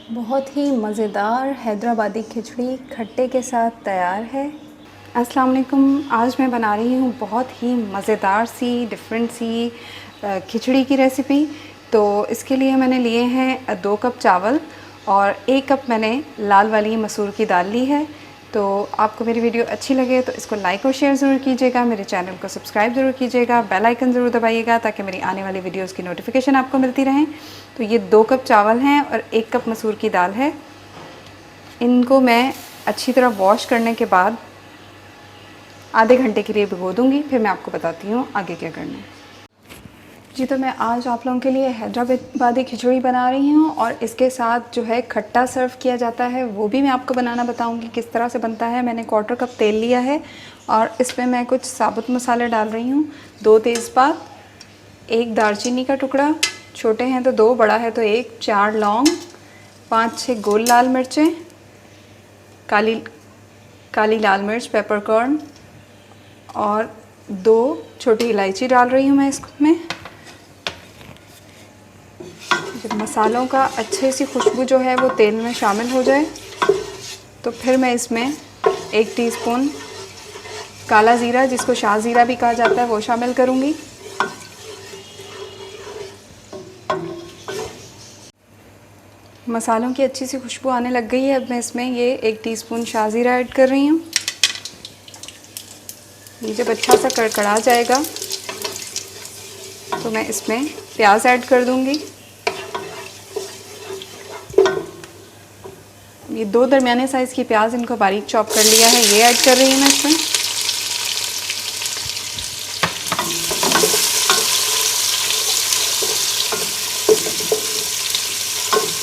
बहुत ही मज़ेदार हैदराबादी खिचड़ी खट्टे के साथ तैयार है। अस्सलाम वालेकुम। आज मैं बना रही हूँ बहुत ही मज़ेदार सी डिफरेंट सी खिचड़ी की रेसिपी। तो इसके लिए मैंने लिए हैं 2 कप चावल और 1 कप मैंने लाल वाली मसूर की दाल ली है। तो आपको मेरी वीडियो अच्छी लगे तो इसको लाइक और शेयर ज़रूर कीजिएगा, मेरे चैनल को सब्सक्राइब ज़रूर कीजिएगा, बेल आइकन ज़रूर दबाइएगा ताकि मेरी आने वाली वीडियोस की नोटिफिकेशन आपको मिलती रहें। तो ये 2 कप चावल हैं और 1 कप मसूर की दाल है। इनको मैं अच्छी तरह वॉश करने के बाद आधे घंटे के लिए भिगो दूँगी, फिर मैं आपको बताती हूँ आगे क्या करना है। जी, तो मैं आज आप लोगों के लिए हैदराबादी खिचड़ी बना रही हूँ और इसके साथ जो है खट्टा सर्व किया जाता है वो भी मैं आपको बनाना बताऊँगी किस तरह से बनता है। मैंने 1/4 कप तेल लिया है और इसमें मैं कुछ साबुत मसाले डाल रही हूँ। 2 तेज़पात, 1 दालचीनी का टुकड़ा, छोटे हैं तो 2, बड़ा है तो 1, 4 लौंग, 5-6 गोल लाल मिर्चें, काली लाल मिर्च पेपरकॉर्न और 2 छोटी इलायची डाल रही हूँ मैं इसमें। जब मसालों का अच्छे सी खुशबू जो है वो तेल में शामिल हो जाए तो फिर मैं इसमें 1 टीस्पून काला ज़ीरा, जिसको शाह ज़ीरा भी कहा जाता है, वो शामिल करूँगी। मसालों की अच्छी सी खुशबू आने लग गई है। अब मैं इसमें ये 1 टीस्पून शाह ज़ीरा ऐड कर रही हूँ। ये जब अच्छा सा कड़कड़ा जाएगा तो मैं इसमें प्याज ऐड कर दूँगी। ये 2 दरमियाने साइज़ की प्याज, इनको बारीक चॉप कर लिया है, ये ऐड कर रही हूँ मैं इसमें।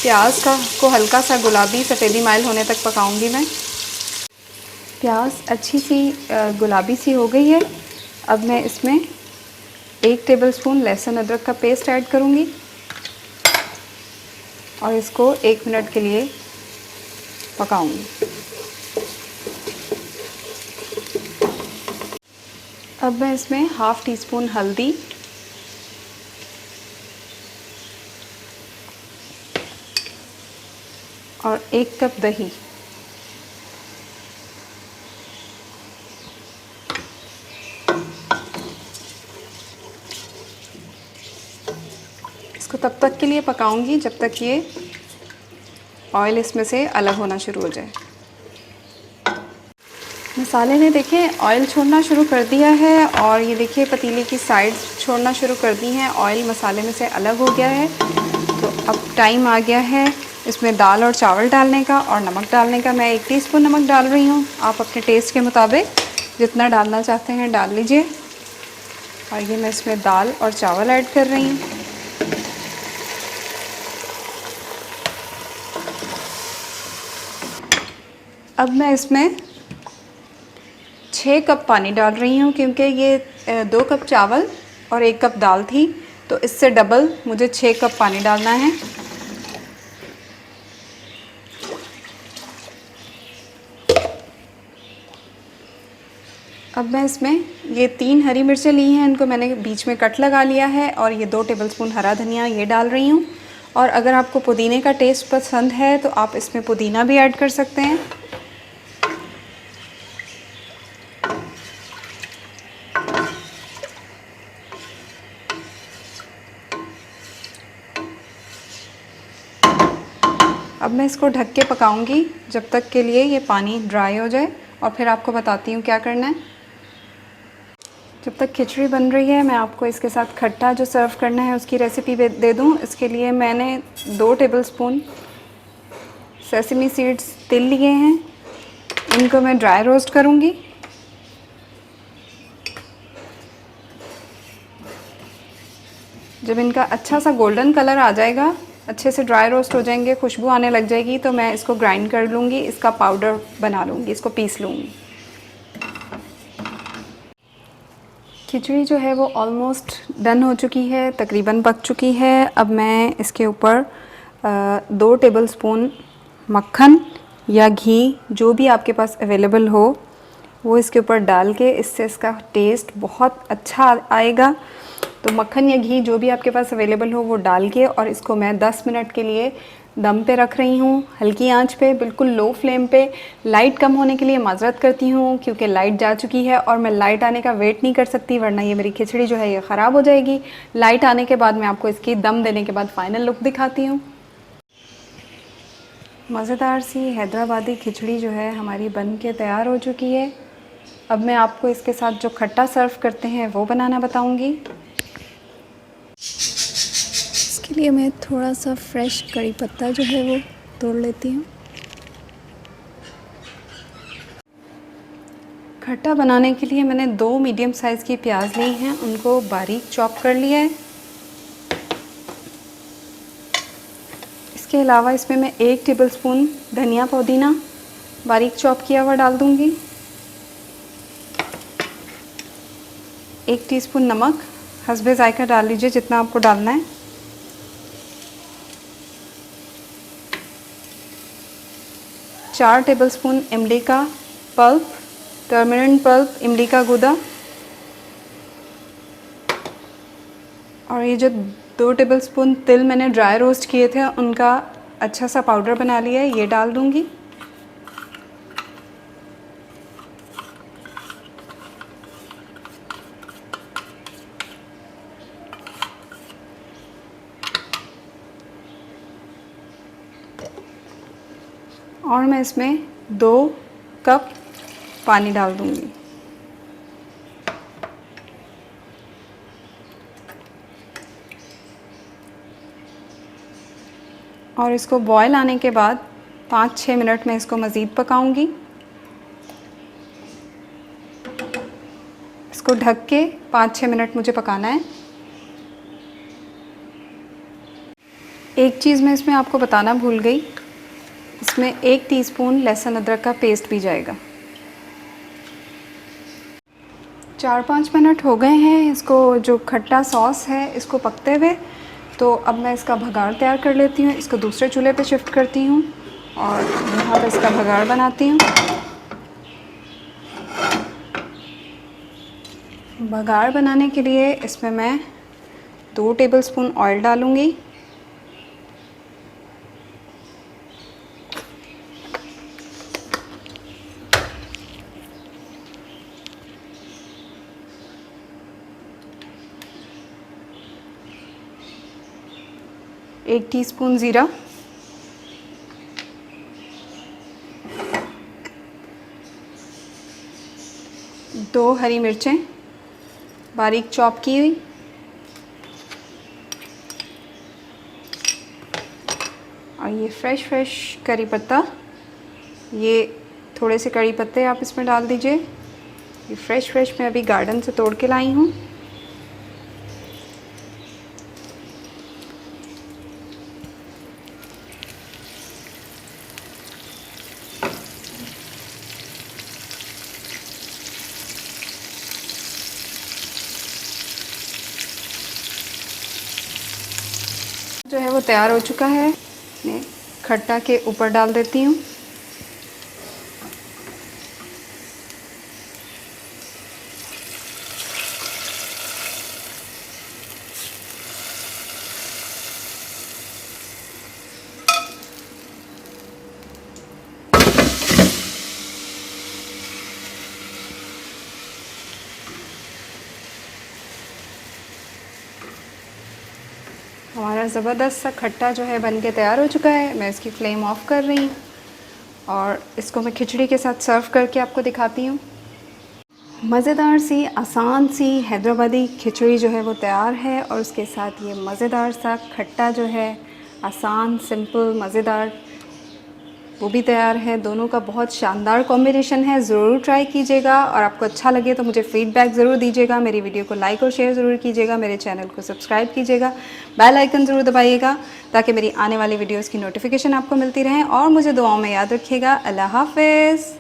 प्याज को हल्का सा गुलाबी सफ़ेदी माइल होने तक पकाऊंगी मैं। प्याज अच्छी सी गुलाबी सी हो गई है। अब मैं इसमें 1 टेबलस्पून लहसुन अदरक का पेस्ट ऐड करूँगी और इसको 1 मिनट के लिए पकाऊंगी। अब मैं इसमें ½ टीस्पून हल्दी, और 1 कप दही, इसको तब तक के लिए पकाऊंगी जब तक ये ऑयल इसमें से अलग होना शुरू हो जाए। मसाले ने देखें ऑयल छोड़ना शुरू कर दिया है और ये देखिए पतीले की साइड्स छोड़ना शुरू कर दी हैं, ऑयल मसाले में से अलग हो गया है। तो अब टाइम आ गया है इसमें दाल और चावल डालने का और नमक डालने का। मैं 1 टीस्पून नमक डाल रही हूँ, आप अपने टेस्ट के मुताबिक जितना डालना चाहते हैं डाल लीजिए। और ये मैं इसमें दाल और चावल ऐड कर रही हूँ। अब मैं इसमें 6 कप पानी डाल रही हूँ, क्योंकि ये 2 कप चावल और 1 कप दाल थी, तो इससे डबल मुझे 6 कप पानी डालना है। अब मैं इसमें ये 3 हरी मिर्चें ली हैं, इनको मैंने बीच में कट लगा लिया है, और ये 2 टेबलस्पून हरा धनिया ये डाल रही हूँ। और अगर आपको पुदीने का टेस्ट पसंद है तो आप इसमें पुदीना भी ऐड कर सकते हैं। अब मैं इसको ढक के पकाऊंगी जब तक के लिए ये पानी ड्राई हो जाए, और फिर आपको बताती हूँ क्या करना है। जब तक खिचड़ी बन रही है मैं आपको इसके साथ खट्टा जो सर्व करना है उसकी रेसिपी दे दूँ। इसके लिए मैंने 2 टेबलस्पून सेसमी सीड्स तिल लिए हैं, इनको मैं ड्राई रोस्ट करूँगी। जब इनका अच्छा सा गोल्डन कलर आ जाएगा, अच्छे से ड्राई रोस्ट हो जाएंगे, खुशबू आने लग जाएगी, तो मैं इसको ग्राइंड कर लूँगी, इसका पाउडर बना लूँगी, इसको पीस लूँगी। खिचड़ी जो है वो ऑलमोस्ट डन हो चुकी है, तकरीबन पक चुकी है। अब मैं इसके ऊपर 2 टेबलस्पून मक्खन या घी जो भी आपके पास अवेलेबल हो वो इसके ऊपर डाल के, इससे इसका टेस्ट बहुत अच्छा आएगा। तो मक्खन या घी जो भी आपके पास अवेलेबल हो वो डाल के, और इसको मैं 10 मिनट के लिए दम पे रख रही हूँ, हल्की आंच पे, बिल्कुल लो फ्लेम पे। लाइट कम होने के लिए माजरत करती हूँ क्योंकि लाइट जा चुकी है और मैं लाइट आने का वेट नहीं कर सकती, वरना ये मेरी खिचड़ी जो है ये ख़राब हो जाएगी। लाइट आने के बाद मैं आपको इसकी दम देने के बाद फ़ाइनल लुक दिखाती हूँ। मज़ेदार सी हैदराबादी खिचड़ी जो है हमारी बन के तैयार हो चुकी है। अब मैं आपको इसके साथ जो खट्टा सर्व करते हैं वो बनाना बताऊँगी। इसके लिए मैं थोड़ा सा फ्रेश कड़ी पत्ता जो है वो तोड़ लेती हूँ। खट्टा बनाने के लिए मैंने 2 मीडियम साइज़ की प्याज ली हैं, उनको बारीक चॉप कर लिया है। इसके अलावा इसमें मैं 1 टेबलस्पून धनिया पुदीना बारीक चॉप किया हुआ डाल दूँगी। 1 टीस्पून नमक, हस्बे ज़ायका डाल लीजिए जितना आपको डालना है। 4 टेबलस्पून इमली का पल्प, टर्मरिक पल्प, इमली का गूदा। और ये जो 2 टेबलस्पून तिल मैंने ड्राई रोस्ट किए थे उनका अच्छा सा पाउडर बना लिया है, ये डाल दूँगी। और मैं इसमें 2 कप पानी डाल दूँगी। और इसको बॉयल आने के बाद 5-6 मिनट में इसको मज़ीद पकाऊंगी। इसको ढक के 5-6 मिनट मुझे पकाना है। एक चीज़ मैं इसमें आपको बताना भूल गई, इसमें 1 टीस्पून लहसुन अदरक का पेस्ट भी जाएगा। 4-5 मिनट हो गए हैं इसको, जो खट्टा सॉस है इसको पकते हुए। तो अब मैं इसका भगाड़ तैयार कर लेती हूँ। इसको दूसरे चूल्हे पे शिफ्ट करती हूँ और यहाँ पे इसका भगाड़ बनाती हूँ। भगाड़ बनाने के लिए इसमें मैं 2 टेबलस्पून ऑयल डालूँगी। एक टीस्पून ज़ीरा, 2 हरी मिर्चें बारीक चॉप की हुई, और ये फ्रेश करी पत्ता, ये थोड़े से कड़ी पत्ते आप इसमें डाल दीजिए। ये फ्रेश मैं अभी गार्डन से तोड़ के लाई हूँ। जो है वो तैयार हो चुका है। मैं खट्टा के ऊपर डाल देती हूँ। हमारा ज़बरदस्त सा खट्टा जो है बन के तैयार हो चुका है। मैं इसकी फ्लेम ऑफ़ कर रही हूँ और इसको मैं खिचड़ी के साथ सर्व करके आपको दिखाती हूँ। मज़ेदार सी, आसान सी हैदराबादी खिचड़ी जो है वो तैयार है और उसके साथ ये मज़ेदार सा खट्टा जो है, आसान, सिंपल, मज़ेदार, वो भी तैयार है। दोनों का बहुत शानदार कॉम्बिनेशन है। ज़रूर ट्राई कीजिएगा और आपको अच्छा लगे तो मुझे फ़ीडबैक ज़रूर दीजिएगा। मेरी वीडियो को लाइक और शेयर ज़रूर कीजिएगा। मेरे चैनल को सब्सक्राइब कीजिएगा। बेल आइकन ज़रूर दबाइएगा ताकि मेरी आने वाली वीडियोज़ की नोटिफिकेशन आपको मिलती रहें। और मुझे दुआओं में याद रखिएगा। अल्लाह हाफ़िज़।